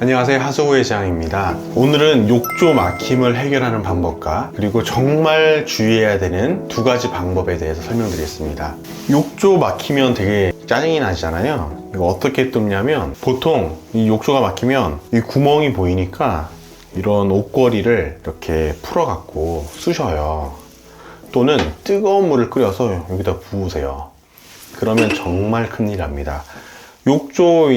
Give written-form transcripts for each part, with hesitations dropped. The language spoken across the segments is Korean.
안녕하세요, 하수구회장입니다. 오늘은 욕조 막힘을 해결하는 방법과 그리고 정말 주의해야 되는 두 가지 방법에 대해서 설명드리겠습니다. 욕조 막히면 되게 짜증이 나잖아요. 이거 어떻게 뚫냐면, 보통 이 욕조가 막히면 이 구멍이 보이니까 이런 옷걸이를 이렇게 풀어 갖고 쑤셔요. 또는 뜨거운 물을 끓여서 여기다 부으세요. 그러면 정말 큰일 납니다. 욕조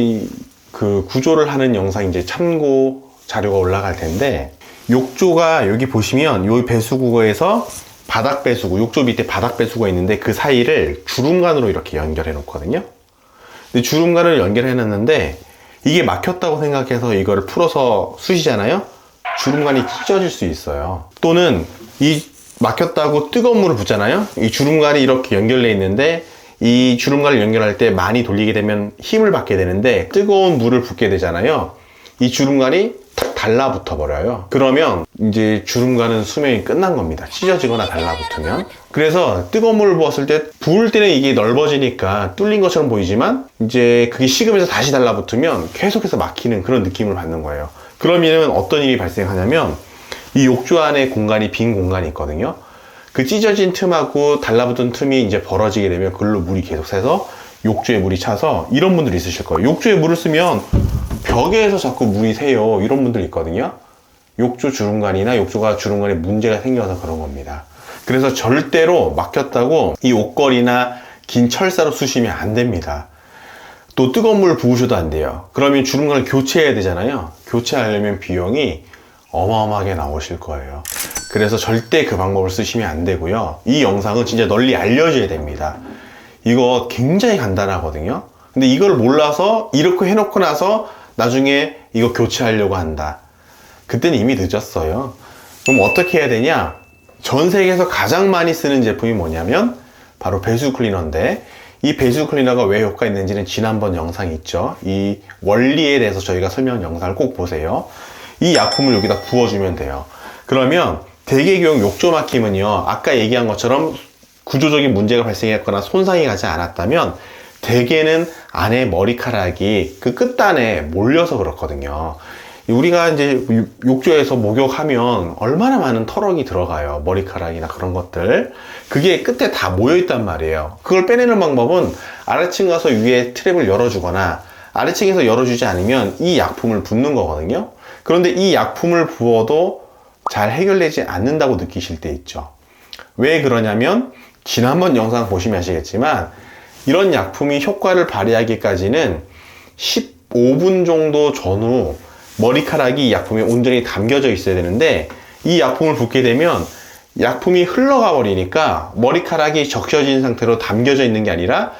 그 구조를 하는 영상 이제 참고 자료가 올라갈 텐데, 욕조가 여기 보시면 이 배수구에서 바닥 배수구, 욕조 밑에 바닥 배수구가 있는데 그 사이를 주름관으로 이렇게 연결해 놓거든요. 근데 주름관을 연결해 놨는데 이게 막혔다고 생각해서 이거를 풀어서 쑤시잖아요. 주름관이 찢어질 수 있어요. 또는 이 막혔다고 뜨거운 물을 붓잖아요. 이 주름관이 이렇게 연결돼 있는데 이 주름관을 연결할 때 많이 돌리게 되면 힘을 받게 되는데 뜨거운 물을 붓게 되잖아요. 이 주름관이 탁 달라붙어 버려요. 그러면 이제 주름관은 수명이 끝난 겁니다. 찢어지거나 달라붙으면. 그래서 뜨거운 물을 부었을 때 부을 때는 이게 넓어지니까 뚫린 것처럼 보이지만 이제 그게 식으면서 다시 달라붙으면 계속해서 막히는 그런 느낌을 받는 거예요. 그러면 어떤 일이 발생하냐면, 이 욕조 안에 공간이 빈 공간이 있거든요. 그 찢어진 틈하고 달라붙은 틈이 이제 벌어지게 되면 그걸로 물이 계속 새서 욕조에 물이 차서, 이런 분들이 있으실 거예요. 욕조에 물을 쓰면 벽에서 자꾸 물이 새요. 이런 분들 있거든요. 욕조 주름관이나 욕조가 주름관에 문제가 생겨서 그런 겁니다. 그래서 절대로 막혔다고 이 옷걸이나 긴 철사로 쑤시면 안 됩니다. 또 뜨거운 물을 부으셔도 안 돼요. 그러면 주름관을 교체해야 되잖아요. 교체하려면 비용이 어마어마하게 나오실 거예요. 그래서 절대 그 방법을 쓰시면 안 되고요. 이 영상은 진짜 널리 알려줘야 됩니다. 이거 굉장히 간단하거든요. 근데 이걸 몰라서 이렇게 해놓고 나서 나중에 이거 교체하려고 한다. 그때는 이미 늦었어요. 그럼 어떻게 해야 되냐? 전 세계에서 가장 많이 쓰는 제품이 뭐냐면 바로 배수 클리너인데, 이 배수 클리너가 왜 효과가 있는지는 지난번 영상이 있죠. 이 원리에 대해서 저희가 설명 영상을 꼭 보세요. 이 약품을 여기다 부어주면 돼요. 그러면 대개경 욕조 막힘은요, 아까 얘기한 것처럼 구조적인 문제가 발생했거나 손상이 가지 않았다면 대개는 안에 머리카락이 그 끝단에 몰려서 그렇거든요. 우리가 이제 욕조에서 목욕하면 얼마나 많은 털럭이 들어가요. 머리카락이나 그런 것들. 그게 끝에 다 모여있단 말이에요. 그걸 빼내는 방법은 아래층 가서 위에 트랩을 열어주거나, 아래층에서 열어주지 않으면 이 약품을 붓는 거거든요. 그런데 이 약품을 부어도 잘 해결되지 않는다고 느끼실 때 있죠. 왜 그러냐면, 지난번 영상 보시면 아시겠지만 이런 약품이 효과를 발휘하기까지는 15분 정도 전후 머리카락이 이 약품에 온전히 담겨져 있어야 되는데, 이 약품을 붓게 되면 약품이 흘러가 버리니까 머리카락이 적셔진 상태로 담겨져 있는 게 아니라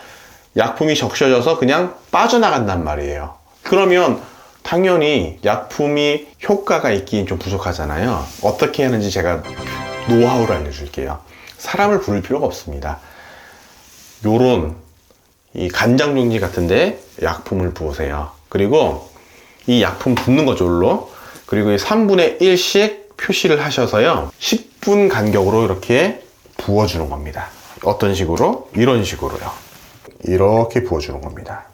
약품이 적셔져서 그냥 빠져나간단 말이에요. 그러면 당연히 약품이 효과가 있긴 좀 부족하잖아요. 어떻게 하는지 제가 노하우를 알려줄게요. 사람을 부를 필요가 없습니다. 요런 이 간장 종지 같은데 약품을 부으세요. 그리고 이 약품 붓는 거죠, 로. 그리고 3분의 1씩 표시를 하셔서요, 10분 간격으로 이렇게 부어주는 겁니다. 어떤 식으로? 이런 식으로요. 이렇게 부어주는 겁니다.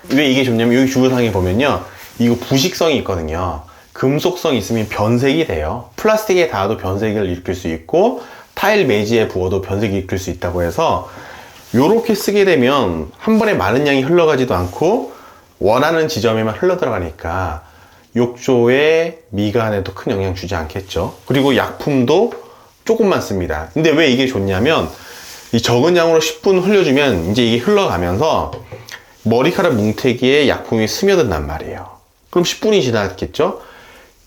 왜 이게 좋냐면, 여기 주구상에 보면요, 이거 부식성이 있거든요. 금속성이 있으면 변색이 돼요. 플라스틱에 닿아도 변색을 일으킬 수 있고, 타일 매지에 부어도 변색이 일으킬 수 있다고 해서 요렇게 쓰게 되면 한 번에 많은 양이 흘러가지도 않고 원하는 지점에만 흘러 들어가니까 욕조의 미간에도 큰 영향 주지 않겠죠. 그리고 약품도 조금만 씁니다. 근데 왜 이게 좋냐면, 이 적은 양으로 10분 흘려주면 이제 이게 흘러가면서 머리카락 뭉태기에 약품이 스며든단 말이에요. 그럼 10분이 지났겠죠?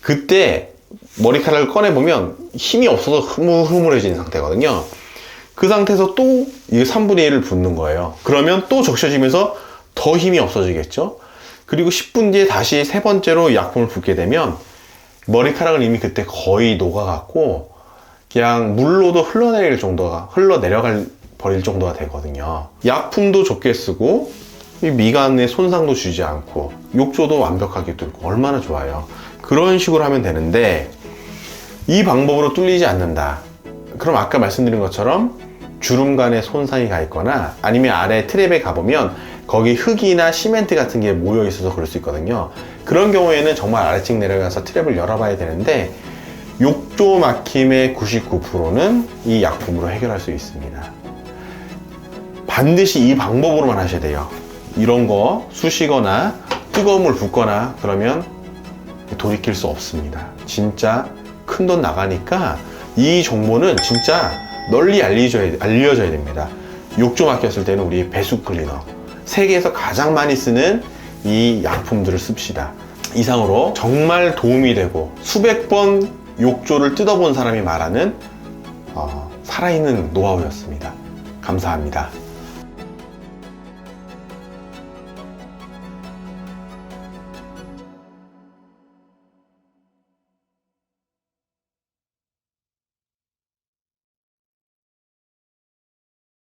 그때 머리카락을 꺼내보면 힘이 없어서 흐물흐물해진 상태거든요. 그 상태에서 또 3분의 1을 붓는 거예요. 그러면 또 적셔지면서 더 힘이 없어지겠죠? 그리고 10분 뒤에 다시 세 번째로 약품을 붓게 되면 머리카락은 이미 그때 거의 녹아갖고 그냥 물로도 흘러내려갈 버릴 정도가 되거든요. 약품도 적게 쓰고 이 미간에 손상도 주지 않고 욕조도 완벽하게 뚫고 얼마나 좋아요. 그런 식으로 하면 되는데, 이 방법으로 뚫리지 않는다. 그럼 아까 말씀드린 것처럼 주름관에 손상이 가 있거나 아니면 아래 트랩에 가보면 거기 흙이나 시멘트 같은 게 모여 있어서 그럴 수 있거든요. 그런 경우에는 정말 아래층 내려가서 트랩을 열어봐야 되는데, 욕조 막힘의 99%는 이 약품으로 해결할 수 있습니다. 반드시 이 방법으로만 하셔야 돼요. 이런 거 쑤시거나 뜨거운 물 붓거나 그러면 돌이킬 수 없습니다. 진짜 큰 돈 나가니까 이 정보는 진짜 널리 알려져야 됩니다. 욕조 막혔을 때는 우리 배수 클리너, 세계에서 가장 많이 쓰는 이 약품들을 씁시다. 이상으로 정말 도움이 되고 수백 번 욕조를 뜯어본 사람이 말하는 살아있는 노하우였습니다. 감사합니다.